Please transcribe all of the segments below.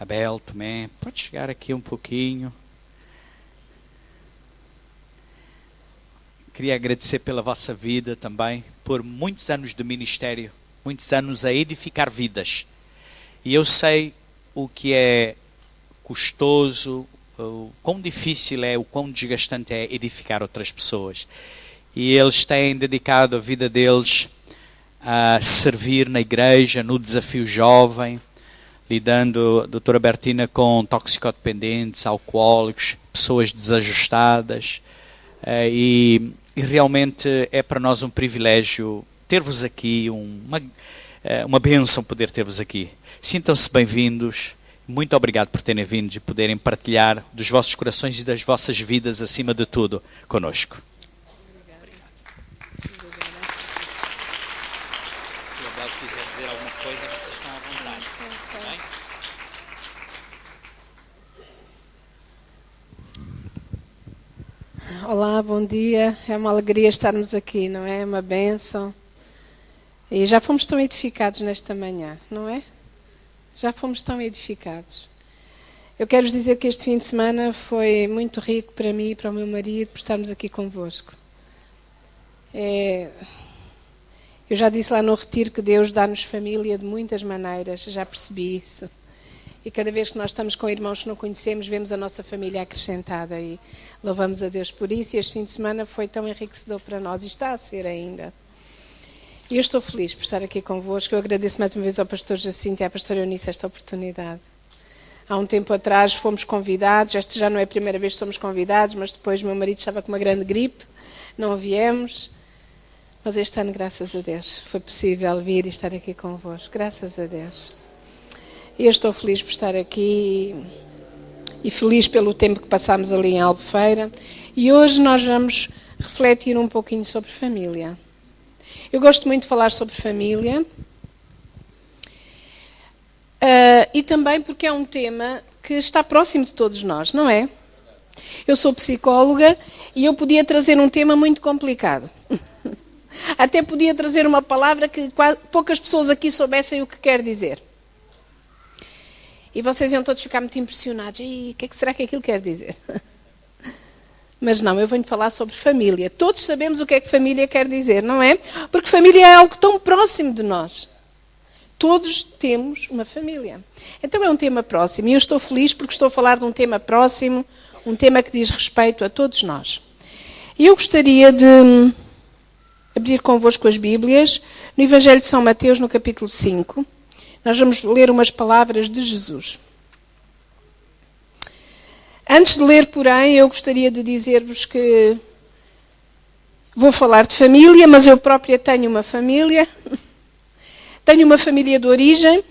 Abel também, pode chegar aqui um pouquinho. Queria agradecer pela vossa vida também, por muitos anos de ministério, muitos anos a edificar vidas. E eu sei o que é custoso, o quão difícil é, o quão desgastante é edificar outras pessoas. E eles têm dedicado a vida deles a servir na igreja, no desafio jovem, lidando, doutora Bertina, com toxicodependentes, alcoólicos, pessoas desajustadas. E realmente é para nós um privilégio ter-vos aqui, uma bênção poder ter-vos aqui. Sintam-se bem-vindos. Muito obrigado por terem vindo e poderem partilhar dos vossos corações e das vossas vidas, acima de tudo, conosco. Se o Abel quiser dizer alguma coisa, vocês estão à vontade. Olá, bom dia. É uma alegria estarmos aqui, não é? É uma bênção. E já fomos tão edificados nesta manhã, não é? Já fomos tão edificados. Eu quero-vos dizer que este fim de semana foi muito rico para mim e para o meu marido por estarmos aqui convosco. Eu já disse lá no retiro que Deus dá-nos família de muitas maneiras, já percebi isso. E cada vez que nós estamos com irmãos que não conhecemos, vemos a nossa família acrescentada e louvamos a Deus por isso. E este fim de semana foi tão enriquecedor para nós e está a ser ainda. E eu estou feliz por estar aqui convosco. Eu agradeço mais uma vez ao pastor Jacinto e à pastora Eunice esta oportunidade. Há um tempo atrás fomos convidados, esta já não é a primeira vez que somos convidados, mas depois meu marido estava com uma grande gripe, não viemos. Mas este ano, graças a Deus, foi possível vir e estar aqui convosco. Graças a Deus. E eu estou feliz por estar aqui e feliz pelo tempo que passámos ali em Albufeira. E hoje nós vamos refletir um pouquinho sobre família. Eu gosto muito de falar sobre família e também porque é um tema que está próximo de todos nós, não é? Eu sou psicóloga e eu podia trazer um tema muito complicado. Até podia trazer uma palavra que poucas pessoas aqui soubessem o que quer dizer. E vocês iam todos ficar muito impressionados. E o que será que aquilo quer dizer? Mas não, eu venho falar sobre família. Todos sabemos o que é que família quer dizer, não é? Porque família é algo tão próximo de nós. Todos temos uma família. Então é um tema próximo. E eu estou feliz porque estou a falar de um tema próximo, um tema que diz respeito a todos nós. E eu gostaria de abrir convosco as Bíblias no Evangelho de São Mateus, no capítulo 5. Nós vamos ler umas palavras de Jesus. Antes de ler, porém, eu gostaria de dizer-vos que vou falar de família, mas eu própria tenho uma família. Tenho uma família de origem.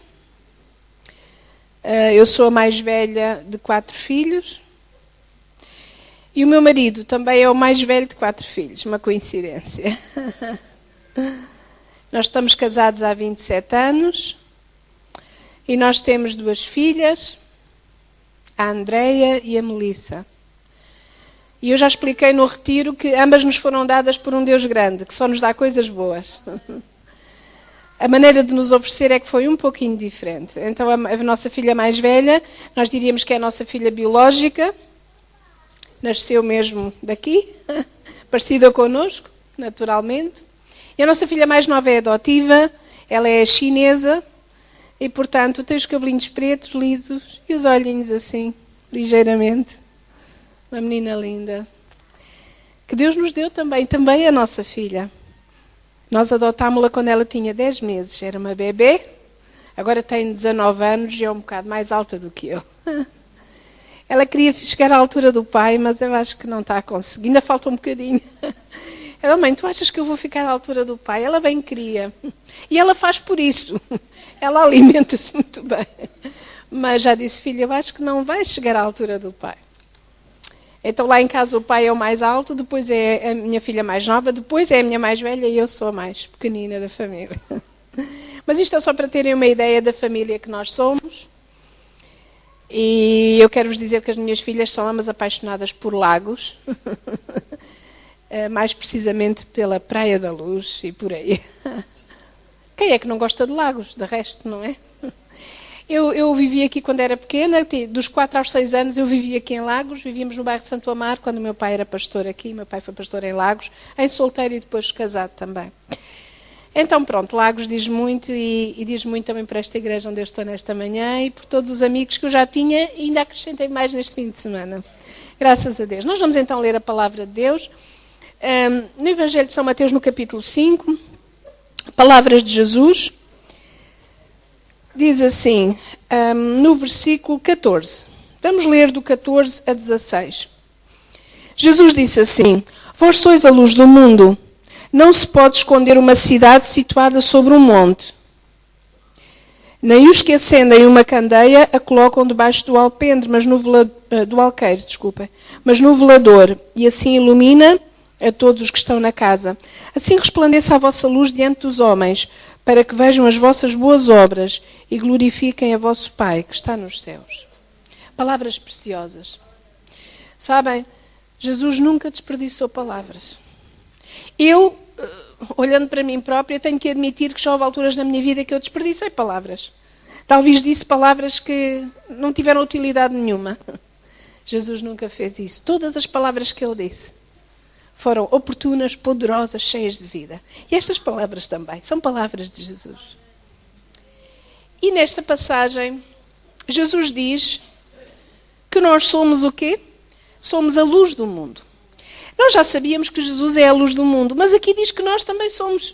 Eu sou a mais velha de 4 filhos. E o meu marido também é o mais velho de 4 filhos. Uma coincidência. Nós estamos casados há 27 anos. E nós temos 2 filhas, a Andreia e a Melissa. E eu já expliquei no retiro que ambas nos foram dadas por um Deus grande, que só nos dá coisas boas. A maneira de nos oferecer é que foi um pouquinho diferente. Então a nossa filha mais velha, nós diríamos que é a nossa filha biológica, nasceu mesmo daqui, parecida connosco, naturalmente. E a nossa filha mais nova é adotiva, ela é chinesa, e, portanto, tem os cabelinhos pretos, lisos, e os olhinhos assim, ligeiramente. Uma menina linda. Que Deus nos deu também a nossa filha. Nós adotámos-la quando ela tinha 10 meses. Era uma bebê, agora tem 19 anos e é um bocado mais alta do que eu. Ela queria chegar à altura do pai, mas eu acho que não está a conseguir. Ainda falta um bocadinho. Ela, mãe, tu achas que eu vou ficar à altura do pai? Ela bem queria. E ela faz por isso. Ela alimenta-se muito bem. Mas já disse, filha, eu acho que não vai chegar à altura do pai. Então lá em casa o pai é o mais alto, depois é a minha filha mais nova, depois é a minha mais velha e eu sou a mais pequenina da família. Mas isto é só para terem uma ideia da família que nós somos. E eu quero vos dizer que as minhas filhas são ambas apaixonadas por lagos. Mais precisamente pela Praia da Luz e por aí. Quem é que não gosta de lagos, de resto, não é? Eu vivi aqui quando era pequena, dos 4 aos 6 anos eu vivi aqui em Lagos, vivíamos no bairro de Santo Amaro, quando o meu pai era pastor aqui, meu pai foi pastor em Lagos, em solteiro e depois casado também. Então pronto, Lagos diz muito e diz muito também para esta igreja onde eu estou nesta manhã e por todos os amigos que eu já tinha e ainda acrescentei mais neste fim de semana. Graças a Deus. Nós vamos então ler a palavra de Deus. No Evangelho de São Mateus, no capítulo 5, palavras de Jesus, diz assim, no versículo 14. Vamos ler do 14 a 16. Jesus disse assim, vós sois a luz do mundo. Não se pode esconder uma cidade situada sobre um monte. Nem os que acendem uma candeia a colocam debaixo do alpendre, do alqueire, mas no velador, e assim ilumina a todos os que estão na casa. Assim resplandeça a vossa luz diante dos homens, para que vejam as vossas boas obras e glorifiquem a vosso Pai, que está nos céus. Palavras preciosas. Sabem, Jesus nunca desperdiçou palavras. Eu, olhando para mim própria, tenho que admitir que já houve alturas na minha vida que eu desperdicei palavras. Talvez disse palavras que não tiveram utilidade nenhuma. Jesus nunca fez isso. Todas as palavras que ele disse foram oportunas, poderosas, cheias de vida. E estas palavras também são palavras de Jesus. E nesta passagem, Jesus diz que nós somos o quê? Somos a luz do mundo. Nós já sabíamos que Jesus é a luz do mundo, mas aqui diz que nós também somos.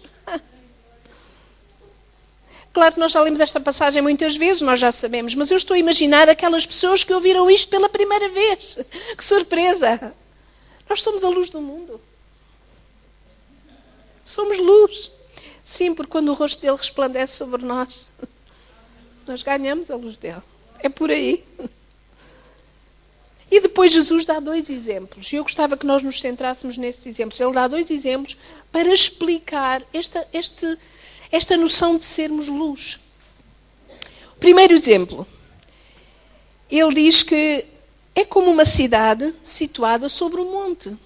Claro que nós já lemos esta passagem muitas vezes, nós já sabemos, mas eu estou a imaginar aquelas pessoas que ouviram isto pela primeira vez. Que surpresa! Nós somos a luz do mundo. Somos luz. Sim, porque quando o rosto dele resplandece sobre nós, nós ganhamos a luz dele. É por aí. E depois Jesus dá 2 exemplos. E eu gostava que nós nos centrássemos nesses exemplos. Ele dá 2 exemplos para explicar esta noção de sermos luz. O primeiro exemplo. Ele diz que é como uma cidade situada sobre um monte.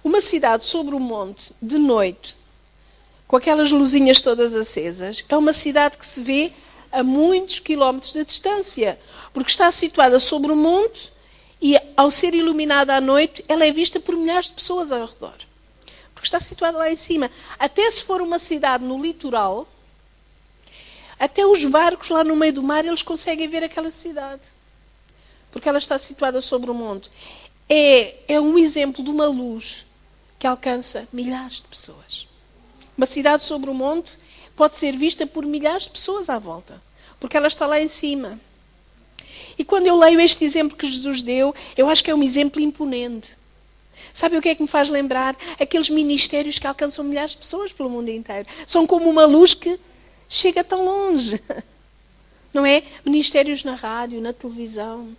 Uma cidade sobre um monte, de noite, com aquelas luzinhas todas acesas, é uma cidade que se vê a muitos quilómetros de distância, porque está situada sobre um monte e, ao ser iluminada à noite, ela é vista por milhares de pessoas ao redor. Porque está situada lá em cima. Até se for uma cidade no litoral, até os barcos lá no meio do mar, eles conseguem ver aquela cidade. Porque ela está situada sobre um monte. É um exemplo de uma luz que alcança milhares de pessoas. Uma cidade sobre um monte pode ser vista por milhares de pessoas à volta, porque ela está lá em cima. E quando eu leio este exemplo que Jesus deu, eu acho que é um exemplo imponente. Sabe o que é que me faz lembrar? Aqueles ministérios que alcançam milhares de pessoas pelo mundo inteiro. São como uma luz que chega tão longe. Não é? Ministérios na rádio, na televisão,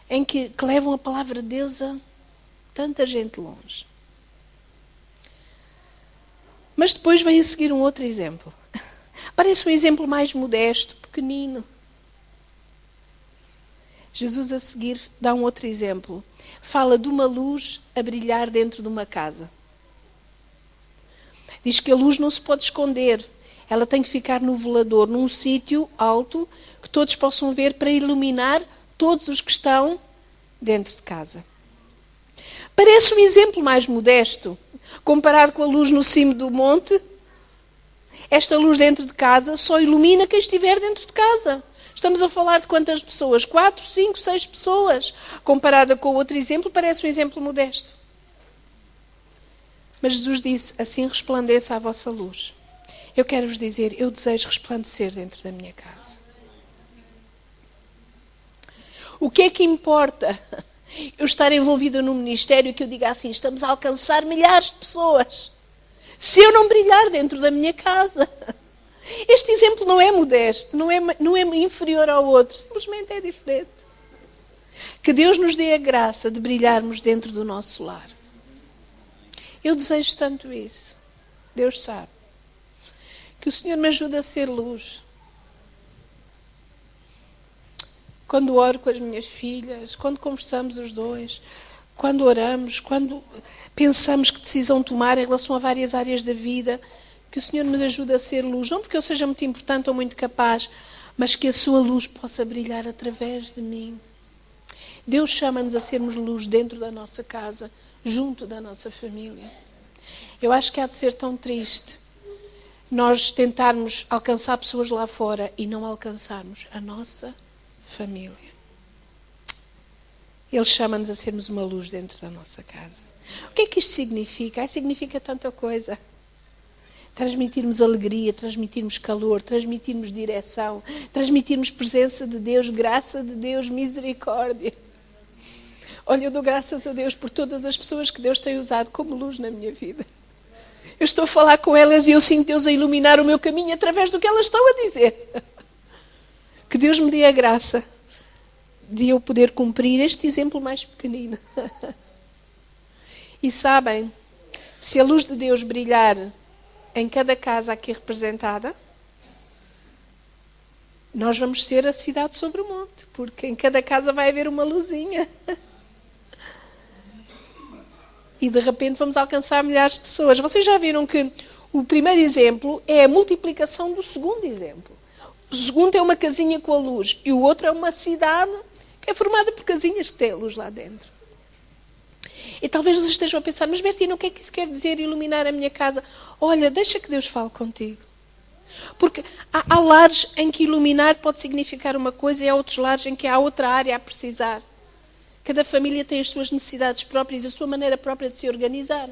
em que levam a palavra de Deus a tanta gente longe. Mas depois vem a seguir um outro exemplo. Parece um exemplo mais modesto, pequenino. Jesus a seguir dá um outro exemplo. Fala de uma luz a brilhar dentro de uma casa. Diz que a luz não se pode esconder. Ela tem que ficar no velador, num sítio alto, que todos possam ver para iluminar todos os que estão dentro de casa. Parece um exemplo mais modesto, comparado com a luz no cimo do monte. Esta luz dentro de casa só ilumina quem estiver dentro de casa. Estamos a falar de quantas pessoas? 4, 5, 6 pessoas. Comparada com o outro exemplo, parece um exemplo modesto. Mas Jesus disse, assim resplandeça a vossa luz. Eu quero vos dizer, eu desejo resplandecer dentro da minha casa. O que é que importa? Eu estar envolvida num ministério que eu diga assim, estamos a alcançar milhares de pessoas. Se eu não brilhar dentro da minha casa. Este exemplo não é modesto, não é inferior ao outro, simplesmente é diferente. Que Deus nos dê a graça de brilharmos dentro do nosso lar. Eu desejo tanto isso. Deus sabe. Que o Senhor me ajude a ser luz. Quando oro com as minhas filhas, quando conversamos os dois, quando oramos, quando pensamos que decisão tomar em relação a várias áreas da vida, que o Senhor nos ajude a ser luz. Não porque eu seja muito importante ou muito capaz, mas que a sua luz possa brilhar através de mim. Deus chama-nos a sermos luz dentro da nossa casa, junto da nossa família. Eu acho que há de ser tão triste nós tentarmos alcançar pessoas lá fora e não alcançarmos a nossa família. Ele chama-nos a sermos uma luz dentro da nossa casa. O que é que isto significa? Significa tanta coisa. Transmitirmos alegria, transmitirmos calor, transmitirmos direção, transmitirmos presença de Deus, graça de Deus, misericórdia. Olha, eu dou graças a Deus por todas as pessoas que Deus tem usado como luz na minha vida. Eu estou a falar com elas e eu sinto Deus a iluminar o meu caminho através do que elas estão a dizer. Que Deus me dê a graça de eu poder cumprir este exemplo mais pequenino. E sabem, se a luz de Deus brilhar em cada casa aqui representada, nós vamos ser a cidade sobre o monte, porque em cada casa vai haver uma luzinha. E de repente vamos alcançar milhares de pessoas. Vocês já viram que o primeiro exemplo é a multiplicação do segundo exemplo. O segundo é uma casinha com a luz e o outro é uma cidade que é formada por casinhas que têm a luz lá dentro. E talvez vocês estejam a pensar, mas Bertina, o que é que isso quer dizer, iluminar a minha casa? Olha, deixa que Deus fale contigo. Porque há lares em que iluminar pode significar uma coisa e há outros lares em que há outra área a precisar. Cada família tem as suas necessidades próprias, a sua maneira própria de se organizar.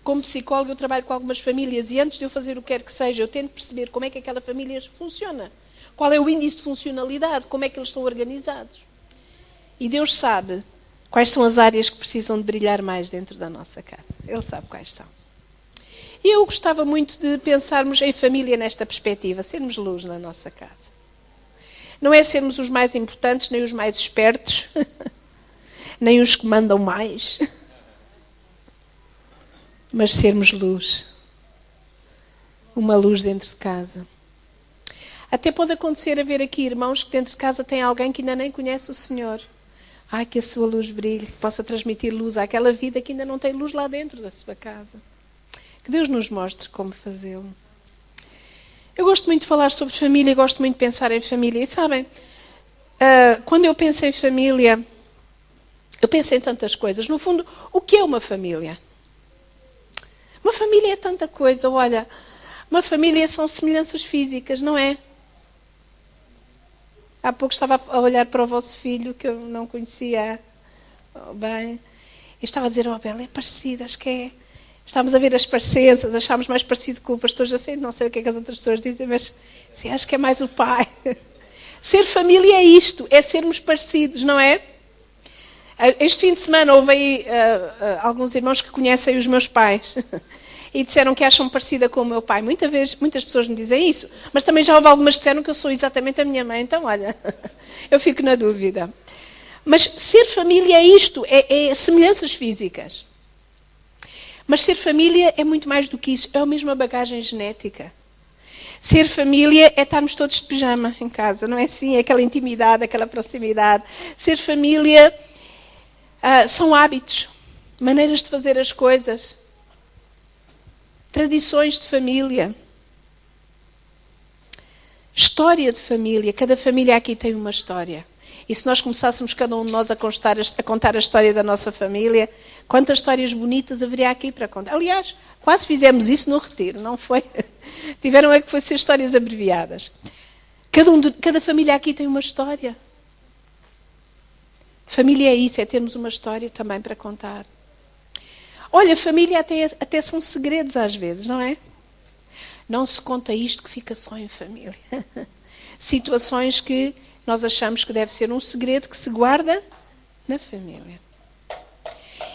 Como psicóloga, eu trabalho com algumas famílias e antes de eu fazer o que quer que seja, eu tento perceber como é que aquela família funciona. Qual é o índice de funcionalidade, como é que eles estão organizados. E Deus sabe quais são as áreas que precisam de brilhar mais dentro da nossa casa. Ele sabe quais são. E eu gostava muito de pensarmos em família nesta perspectiva, sermos luz na nossa casa. Não é sermos os mais importantes, nem os mais espertos, nem os que mandam mais, mas sermos luz. Uma luz dentro de casa. Até pode acontecer haver aqui irmãos que dentro de casa têm alguém que ainda nem conhece o Senhor. Ai, que a sua luz brilhe, que possa transmitir luz àquela vida que ainda não tem luz lá dentro da sua casa. Que Deus nos mostre como fazê-lo. Eu gosto muito de falar sobre família, gosto muito de pensar em família. E sabem, quando eu penso em família, eu penso em tantas coisas. No fundo, o que é uma família? Uma família é tanta coisa. Olha, uma família são semelhanças físicas, não é? Há pouco estava a olhar para o vosso filho, que eu não conhecia bem, e estava a dizer, Bela, é parecido, acho que é. Estávamos a ver as parecenças, achámos mais parecido com o pastor Jacinto, não sei o que é que as outras pessoas dizem, mas sim, acho que é mais o pai. Ser família é isto, é sermos parecidos, não é? Este fim de semana houve aí alguns irmãos que conhecem os meus pais e disseram que acham parecida com o meu pai. Muitas pessoas me dizem isso, mas também já houve algumas que disseram que eu sou exatamente a minha mãe, então olha, eu fico na dúvida. Mas ser família é isto, é semelhanças físicas. Mas ser família é muito mais do que isso, é a mesma bagagem genética. Ser família é estarmos todos de pijama em casa, não é assim? É aquela intimidade, aquela proximidade. Ser família são hábitos, maneiras de fazer as coisas, tradições de família, história de família. Cada família aqui tem uma história. E se nós começássemos cada um de nós a contar a história da nossa família, quantas histórias bonitas haveria aqui para contar. Aliás, quase fizemos isso no retiro, não foi? Tiveram que foi ser histórias abreviadas. Cada família aqui tem uma história. Família é isso, é termos uma história também para contar. Olha, família até são segredos às vezes, não é? Não se conta isto que fica só em família. Situações que nós achamos que deve ser um segredo que se guarda na família.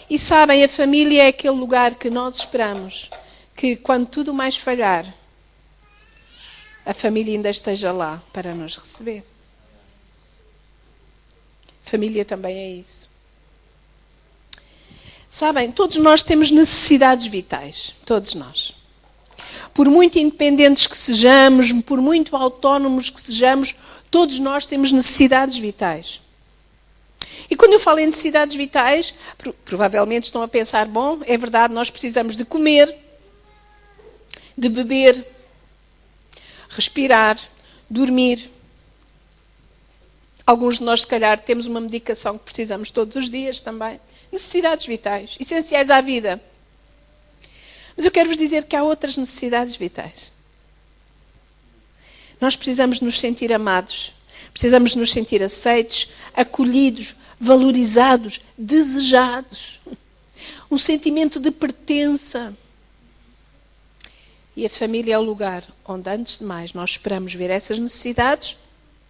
E sabem, a família é aquele lugar que nós esperamos que quando tudo mais falhar, a família ainda esteja lá para nos receber. Família também é isso. Sabem, todos nós temos necessidades vitais. Todos nós. Por muito independentes que sejamos, por muito autónomos que sejamos, todos nós temos necessidades vitais. E quando eu falo em necessidades vitais, provavelmente estão a pensar, bom, é verdade, nós precisamos de comer, de beber, respirar, dormir. Alguns de nós, se calhar, temos uma medicação que precisamos todos os dias também. Necessidades vitais, essenciais à vida. Mas eu quero vos dizer que há outras necessidades vitais. Nós precisamos nos sentir amados, precisamos nos sentir aceites, acolhidos, valorizados, desejados. Um sentimento de pertença. E a família é o lugar onde, antes de mais, nós esperamos ver essas necessidades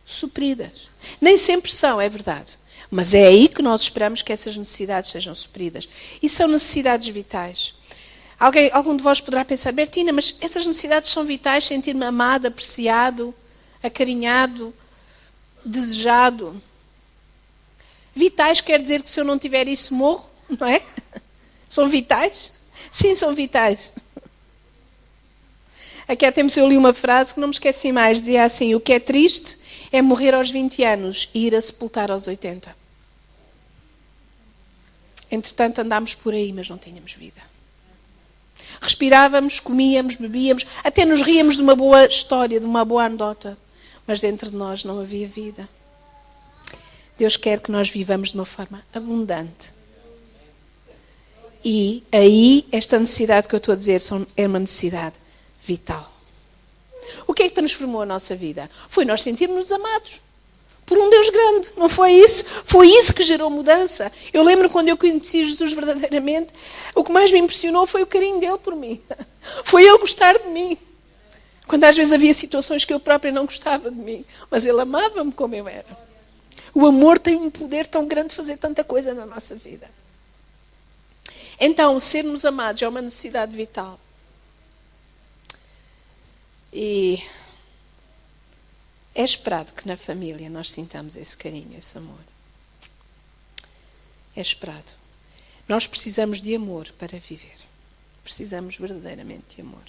supridas. Nem sempre são, é verdade. Mas é aí que nós esperamos que essas necessidades sejam supridas. E são necessidades vitais. Algum de vós poderá pensar, Bertina, mas essas necessidades são vitais, sentir-me amado, apreciado, acarinhado, desejado. Vitais quer dizer que se eu não tiver isso, morro, não é? São vitais? Sim, são vitais. Aqui há tempos eu li uma frase que não me esqueci mais, dizia assim, o que é triste é morrer aos 20 anos e ir a sepultar aos 80. Entretanto, andámos por aí, mas não tínhamos vida. Respirávamos, comíamos, bebíamos, até nos ríamos de uma boa história, de uma boa anedota. Mas dentro de nós não havia vida. Deus quer que nós vivamos de uma forma abundante. E aí, esta necessidade que eu estou a dizer é uma necessidade vital. O que é que transformou a nossa vida? Foi nós sentirmos-nos amados por um Deus grande, não foi isso? Foi isso que gerou mudança. Eu lembro quando eu conheci Jesus verdadeiramente, o que mais me impressionou foi o carinho dele por mim. Foi ele gostar de mim. Quando às vezes havia situações que eu própria não gostava de mim, mas ele amava-me como eu era. O amor tem um poder tão grande de fazer tanta coisa na nossa vida. Então, sermos amados é uma necessidade vital. E é esperado que na família nós sintamos esse carinho, esse amor. É esperado. Nós precisamos de amor para viver. Precisamos verdadeiramente de amor.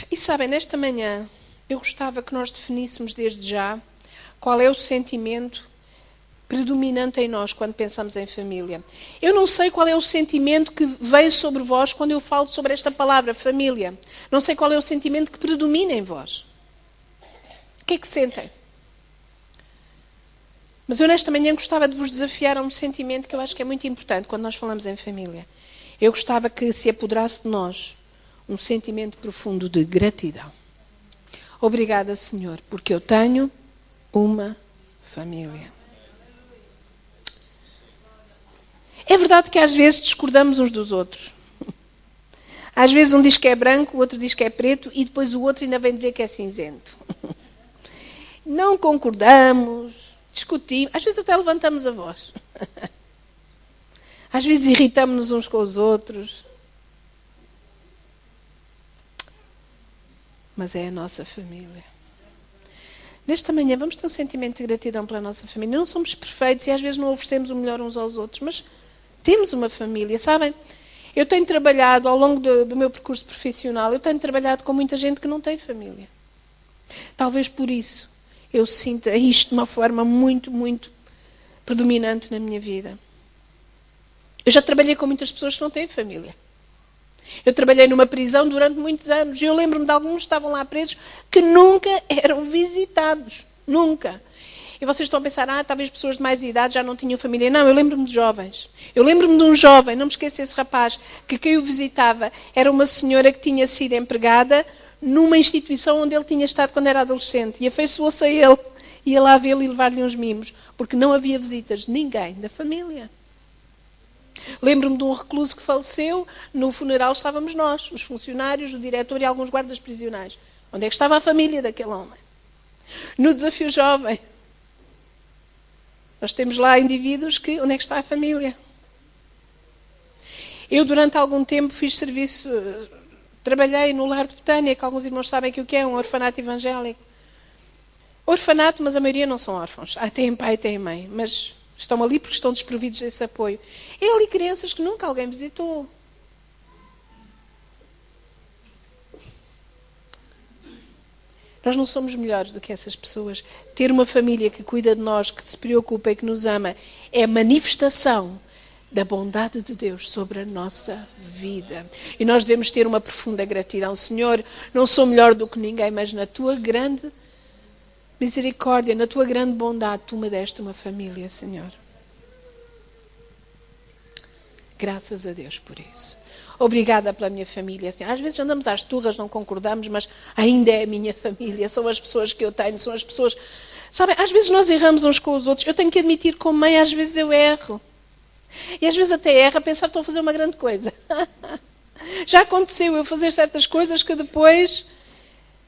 E sabem, nesta manhã, eu gostava que nós definíssemos desde já qual é o sentimento predominante em nós quando pensamos em família. Eu não sei qual é o sentimento que veio sobre vós quando eu falo sobre esta palavra, família. Não sei qual é o sentimento que predomina em vós. O que é que sentem? Mas eu nesta manhã gostava de vos desafiar a um sentimento que eu acho que é muito importante quando nós falamos em família. Eu gostava que se apoderasse de nós um sentimento profundo de gratidão. Obrigada, Senhor, porque eu tenho uma família. É verdade que às vezes discordamos uns dos outros. Às vezes um diz que é branco, o outro diz que é preto e depois o outro ainda vem dizer que é cinzento. Não concordamos, discutimos, às vezes até levantamos a voz. Às vezes irritamos-nos uns com os outros. Mas é a nossa família. Nesta manhã vamos ter um sentimento de gratidão pela nossa família. Não somos perfeitos e às vezes não oferecemos o melhor uns aos outros, mas temos uma família, sabem? Eu tenho trabalhado, ao longo do meu percurso profissional, eu tenho trabalhado com muita gente que não tem família. Talvez por isso eu sinta isto de uma forma muito, muito predominante na minha vida. Eu já trabalhei com muitas pessoas que não têm família. Eu trabalhei numa prisão durante muitos anos e eu lembro-me de alguns que estavam lá presos que nunca eram visitados. Nunca. E vocês estão a pensar, talvez pessoas de mais idade já não tinham família. Não, eu lembro-me de jovens. Eu lembro-me de um jovem, não me esqueço esse rapaz, que quem o visitava era uma senhora que tinha sido empregada numa instituição onde ele tinha estado quando era adolescente. E afeiçoou-se a ele. Ia lá vê-lo e levar-lhe uns mimos. Porque não havia visitas de ninguém da família. Lembro-me de um recluso que faleceu, no funeral estávamos nós, os funcionários, o diretor e alguns guardas prisionais. Onde é que estava a família daquele homem? No desafio jovem, nós temos lá indivíduos que, onde é que está a família? Eu durante algum tempo fiz serviço, trabalhei no Lar de Betânia, que alguns irmãos sabem que o que é um orfanato evangélico. Orfanato, mas a maioria não são órfãos. Têm pai e têm mãe, mas estão ali porque estão desprovidos desse apoio. Eu li crianças que nunca alguém visitou. Nós não somos melhores do que essas pessoas. Ter uma família que cuida de nós, que se preocupa e que nos ama, é manifestação da bondade de Deus sobre a nossa vida. E nós devemos ter uma profunda gratidão. Senhor, não sou melhor do que ninguém, mas na tua grande misericórdia, na tua grande bondade, tu me deste uma família, Senhor. Graças a Deus por isso. Obrigada pela minha família, Senhor. Às vezes andamos às turras, não concordamos, mas ainda é a minha família. São as pessoas que eu tenho, são as pessoas... Sabem, às vezes nós erramos uns com os outros. Eu tenho que admitir como mãe, às vezes eu erro. E às vezes até erro a pensar que estou a fazer uma grande coisa. Já aconteceu eu fazer certas coisas que depois...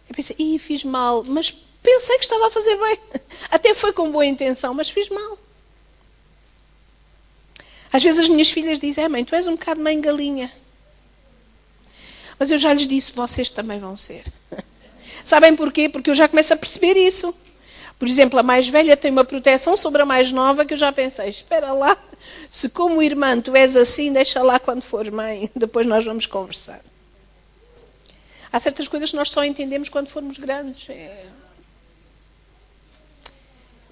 Eu pensei, fiz mal, mas pensei que estava a fazer bem. Até foi com boa intenção, mas fiz mal. Às vezes as minhas filhas dizem, mãe, tu és um bocado mãe galinha. Mas eu já lhes disse, vocês também vão ser. Sabem porquê? Porque eu já começo a perceber isso. Por exemplo, a mais velha tem uma proteção sobre a mais nova que eu já pensei, espera lá, se como irmã tu és assim, deixa lá quando fores mãe, depois nós vamos conversar. Há certas coisas que nós só entendemos quando formos grandes.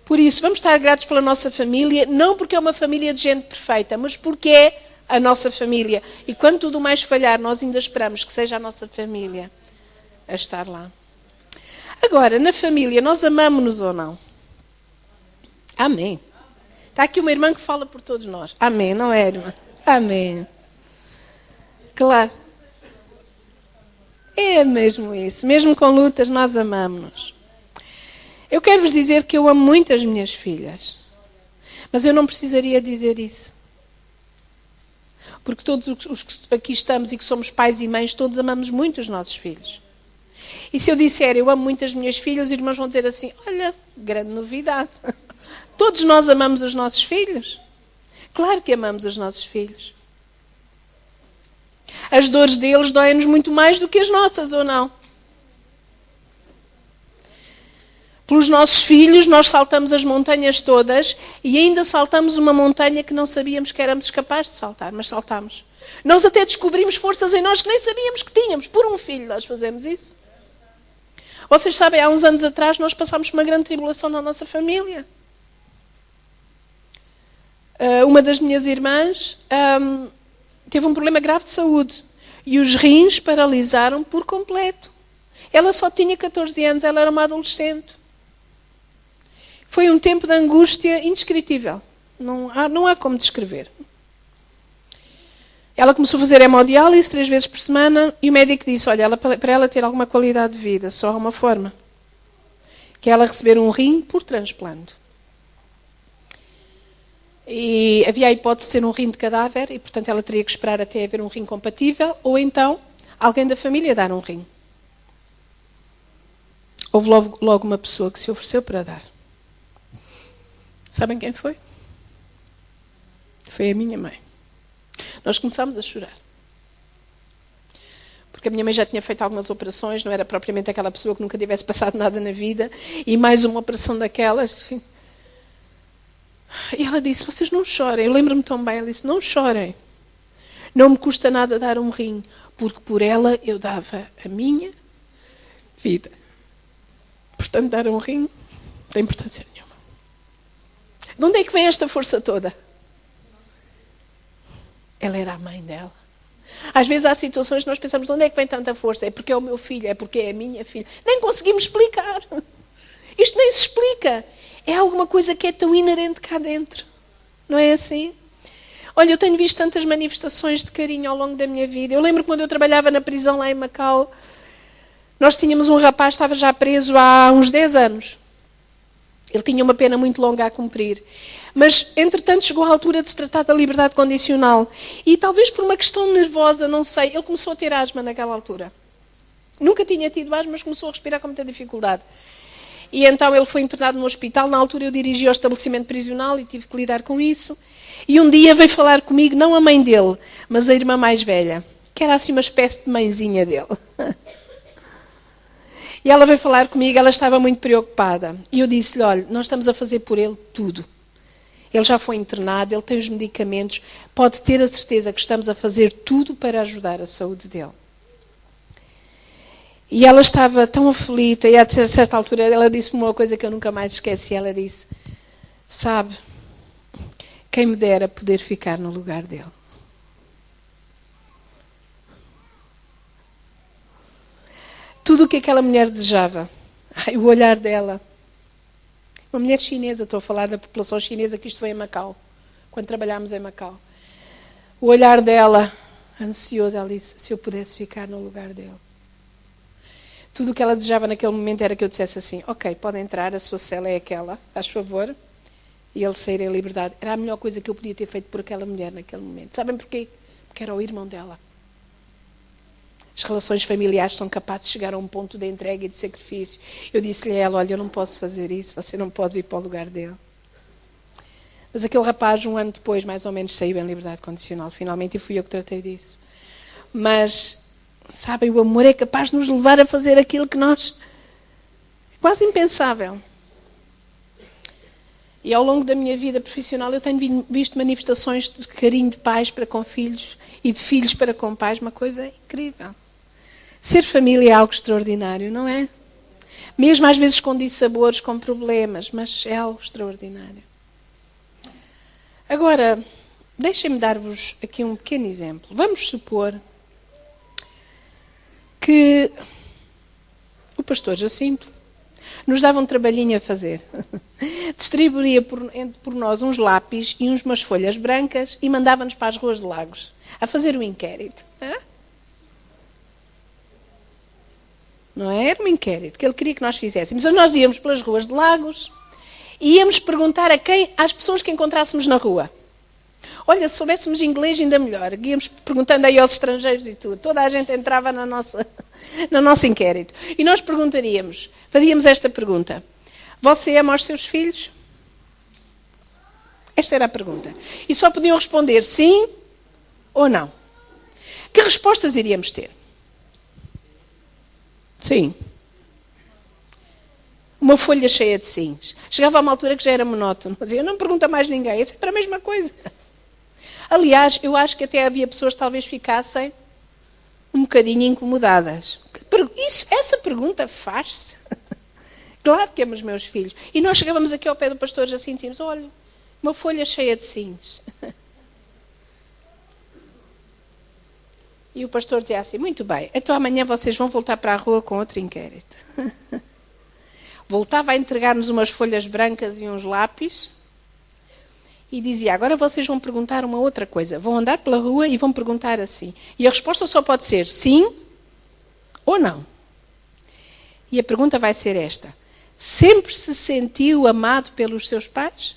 Por isso, vamos estar gratos pela nossa família, não porque é uma família de gente perfeita, mas porque é a nossa família. E quando tudo mais falhar, nós ainda esperamos que seja a nossa família a estar lá. Agora, na família, nós amamos-nos ou não? Amém. Está aqui uma irmã que fala por todos nós. Amém, não é, irmã? Amém. Claro. É mesmo isso. Mesmo com lutas, nós amamos-nos. Eu quero vos dizer que eu amo muito as minhas filhas. Mas eu não precisaria dizer isso. Porque todos os que aqui estamos e que somos pais e mães, todos amamos muito os nossos filhos. E se eu disser, eu amo muito as minhas filhas, os irmãos vão dizer assim, olha, grande novidade. Todos nós amamos os nossos filhos. Claro que amamos os nossos filhos. As dores deles doem-nos muito mais do que as nossas, ou não? Pelos nossos filhos, nós saltamos as montanhas todas e ainda saltamos uma montanha que não sabíamos que éramos capazes de saltar, mas saltamos. Nós até descobrimos forças em nós que nem sabíamos que tínhamos. Por um filho nós fazemos isso. Vocês sabem, há uns anos atrás nós passámos por uma grande tribulação na nossa família. Uma das minhas irmãs teve um problema grave de saúde e os rins paralisaram por completo. Ela só tinha 14 anos, ela era uma adolescente. Foi um tempo de angústia indescritível. Não há como descrever. Ela começou a fazer hemodiálise 3 vezes por semana e o médico disse, olha, para ela ter alguma qualidade de vida, só há uma forma. Que é ela receber um rim por transplante. E havia a hipótese de ser um rim de cadáver e, portanto, ela teria que esperar até haver um rim compatível ou então alguém da família dar um rim. Houve logo uma pessoa que se ofereceu para dar. Sabem quem foi? Foi a minha mãe. Nós começámos a chorar. Porque a minha mãe já tinha feito algumas operações, não era propriamente aquela pessoa que nunca tivesse passado nada na vida, e mais uma operação daquelas. Assim. E ela disse, vocês não chorem. Eu lembro-me tão bem, ela disse, não chorem. Não me custa nada dar um rim, porque por ela eu dava a minha vida. Portanto, dar um rim não tem importância nenhuma. De onde é que vem esta força toda? Ela era a mãe dela. Às vezes há situações que nós pensamos, de onde é que vem tanta força? É porque é o meu filho, é porque é a minha filha. Nem conseguimos explicar. Isto nem se explica. É alguma coisa que é tão inerente cá dentro. Não é assim? Olha, eu tenho visto tantas manifestações de carinho ao longo da minha vida. Eu lembro que quando eu trabalhava na prisão lá em Macau, nós tínhamos um rapaz que estava já preso há uns 10 anos. Ele tinha uma pena muito longa a cumprir. Mas, entretanto, chegou à altura de se tratar da liberdade condicional. E talvez por uma questão nervosa, não sei, ele começou a ter asma naquela altura. Nunca tinha tido asma, mas começou a respirar com muita dificuldade. E então ele foi internado no hospital. Na altura eu dirigia o estabelecimento prisional e tive que lidar com isso. E um dia veio falar comigo, não a mãe dele, mas a irmã mais velha, que era assim uma espécie de mãezinha dele. E ela veio falar comigo, ela estava muito preocupada. E eu disse-lhe, olha, nós estamos a fazer por ele tudo. Ele já foi internado, ele tem os medicamentos, pode ter a certeza que estamos a fazer tudo para ajudar a saúde dele. E ela estava tão aflita, e a certa altura ela disse-me uma coisa que eu nunca mais esqueci. Ela disse, sabe, Quem me dera poder ficar no lugar dele. Tudo o que aquela mulher desejava. Ai, o olhar dela. Uma mulher chinesa, estou a falar da população chinesa, que isto foi em Macau, quando trabalhámos em Macau. O olhar dela, ansioso, ela disse, se eu pudesse ficar no lugar dele. Tudo o que ela desejava naquele momento era que eu dissesse assim, ok, pode entrar, a sua cela é aquela, faz favor, e ele sair em liberdade. Era a melhor coisa que eu podia ter feito por aquela mulher naquele momento. Sabem porquê? Porque era o irmão dela. As relações familiares são capazes de chegar a um ponto de entrega e de sacrifício. Eu disse-lhe a ela, olha, eu não posso fazer isso, você não pode vir para o lugar dele. Mas aquele rapaz, um ano depois, mais ou menos, saiu em liberdade condicional, finalmente, e fui eu que tratei disso. Mas, sabem, o amor é capaz de nos levar a fazer aquilo que nós... É quase impensável. E ao longo da minha vida profissional eu tenho visto manifestações de carinho de pais para com filhos e de filhos para com pais, uma coisa incrível. Ser família é algo extraordinário, não é? Mesmo às vezes com dissabores, com problemas, mas é algo extraordinário. Agora, deixem-me dar-vos aqui um pequeno exemplo. Vamos supor que o pastor Jacinto nos dava um trabalhinho a fazer. Distribuía por nós uns lápis e umas folhas brancas e mandava-nos para as ruas de Lagos a fazer um inquérito. Não é? Era um inquérito que ele queria que nós fizéssemos. Então nós íamos pelas ruas de Lagos e íamos perguntar às pessoas que encontrássemos na rua. Olha, se soubéssemos inglês ainda melhor. Íamos perguntando aí aos estrangeiros e tudo. Toda a gente entrava no nosso inquérito. E nós faríamos esta pergunta. Você ama os seus filhos? Esta era a pergunta. E só podiam responder sim ou não. Que respostas iríamos ter? Sim. Uma folha cheia de sims. Chegava a uma altura que já era monótono. Dizia, não pergunta mais ninguém. É sempre a mesma coisa. Aliás, eu acho que até havia pessoas que talvez ficassem um bocadinho incomodadas. Essa pergunta faz-se. Claro que amo os meus filhos. E nós chegávamos aqui ao pé do pastor Jacinto e dizíamos, olha, uma folha cheia de sims. E o pastor dizia assim, muito bem, então amanhã vocês vão voltar para a rua com outro inquérito. Voltava a entregar-nos umas folhas brancas e uns lápis e dizia, agora vocês vão perguntar uma outra coisa. Vão andar pela rua e vão perguntar assim. E a resposta só pode ser sim ou não. E a pergunta vai ser esta. Sempre se sentiu amado pelos seus pais?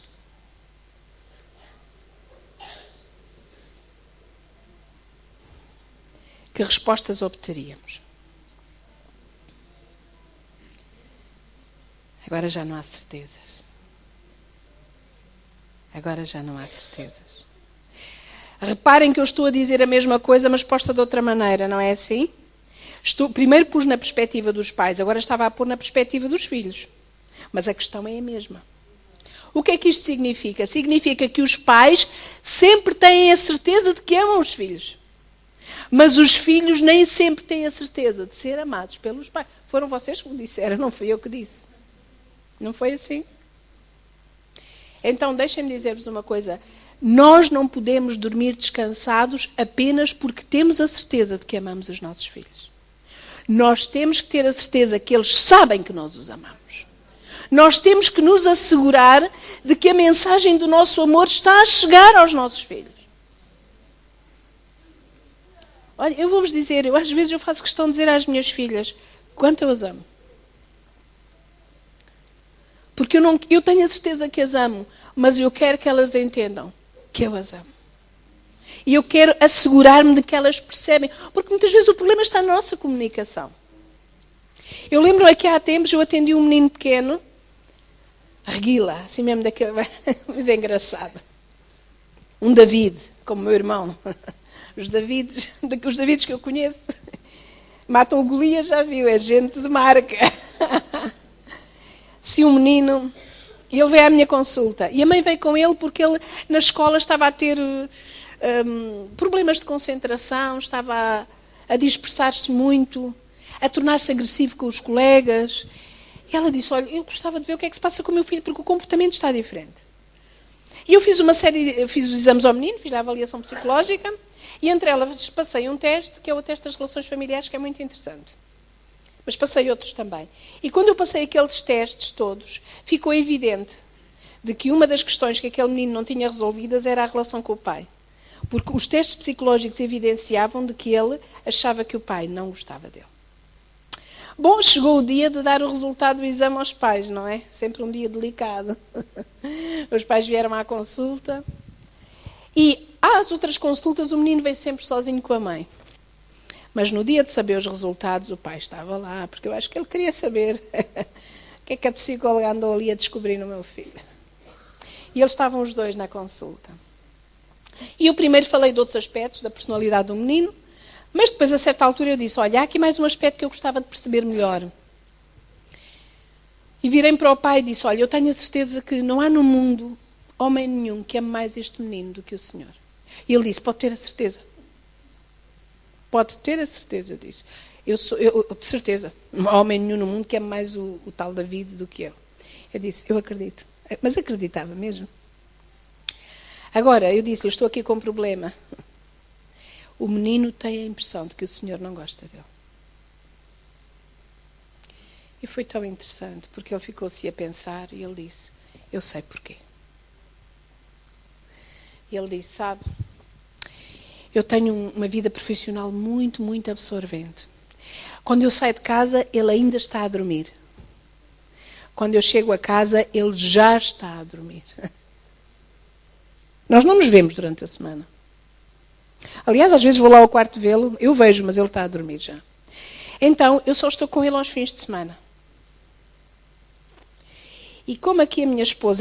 Que respostas obteríamos? Agora já não há certezas. Agora já não há certezas. Reparem que eu estou a dizer a mesma coisa, mas posta de outra maneira, não é assim? Primeiro pus na perspectiva dos pais, agora estava a pôr na perspectiva dos filhos. Mas a questão é a mesma. O que é que isto significa? Significa que os pais sempre têm a certeza de que amam os filhos. Mas os filhos nem sempre têm a certeza de ser amados pelos pais. Foram vocês que me disseram, não fui eu que disse. Não foi assim? Então, deixem-me dizer-vos uma coisa. Nós não podemos dormir descansados apenas porque temos a certeza de que amamos os nossos filhos. Nós temos que ter a certeza que eles sabem que nós os amamos. Nós temos que nos assegurar de que a mensagem do nosso amor está a chegar aos nossos filhos. Olha, eu vou-vos dizer, às vezes eu faço questão de dizer às minhas filhas quanto eu as amo. Porque eu tenho a certeza que as amo, mas eu quero que elas entendam que eu as amo. E eu quero assegurar-me de que elas percebem. Porque muitas vezes o problema está na nossa comunicação. Eu lembro-me que há tempos eu atendi um menino pequeno, reguila, assim mesmo daquele, muito engraçado. Um David, como meu irmão. Os Davids que eu conheço matam o Golias, já viu, é gente de marca. Se um menino, ele veio à minha consulta e a mãe veio com ele porque ele na escola estava a ter problemas de concentração, estava a dispersar-se muito, a tornar-se agressivo com os colegas. E ela disse, olha, eu gostava de ver o que é que se passa com o meu filho porque o comportamento está diferente. E eu fiz fiz os exames ao menino, fiz a avaliação psicológica, e entre elas passei um teste, que é o teste das relações familiares, que é muito interessante. Mas passei outros também. E quando eu passei aqueles testes todos, ficou evidente de que uma das questões que aquele menino não tinha resolvidas era a relação com o pai. Porque os testes psicológicos evidenciavam de que ele achava que o pai não gostava dele. Bom, chegou o dia de dar o resultado do exame aos pais, não é? Sempre um dia delicado. Os pais vieram à consulta. E às outras consultas o menino veio sempre sozinho com a mãe. Mas no dia de saber os resultados, o pai estava lá, porque eu acho que ele queria saber o que é que a psicóloga andou ali a descobrir no meu filho. E eles estavam os dois na consulta. E eu primeiro falei de outros aspectos da personalidade do menino, mas depois, a certa altura, eu disse, olha, há aqui mais um aspecto que eu gostava de perceber melhor. E virei para o pai e disse, olha, eu tenho a certeza que não há no mundo homem nenhum que ame mais este menino do que o senhor. E ele disse, pode ter a certeza. Pode ter a certeza disso. Eu de certeza, não há homem nenhum no mundo que ame mais o tal David do que eu. Eu disse, eu acredito. Mas acreditava mesmo. Agora, eu disse, eu estou aqui com um problema. O menino tem a impressão de que o senhor não gosta dele. E foi tão interessante, porque ele ficou-se a pensar e ele disse, eu sei porquê. E ele disse, sabe, eu tenho uma vida profissional muito, muito absorvente. Quando eu saio de casa, ele ainda está a dormir. Quando eu chego a casa, ele já está a dormir. Nós não nos vemos durante a semana. Aliás, às vezes vou lá ao quarto vê-lo, eu vejo, mas ele está a dormir já. Então, eu só estou com ele aos fins de semana. E como aqui a minha esposa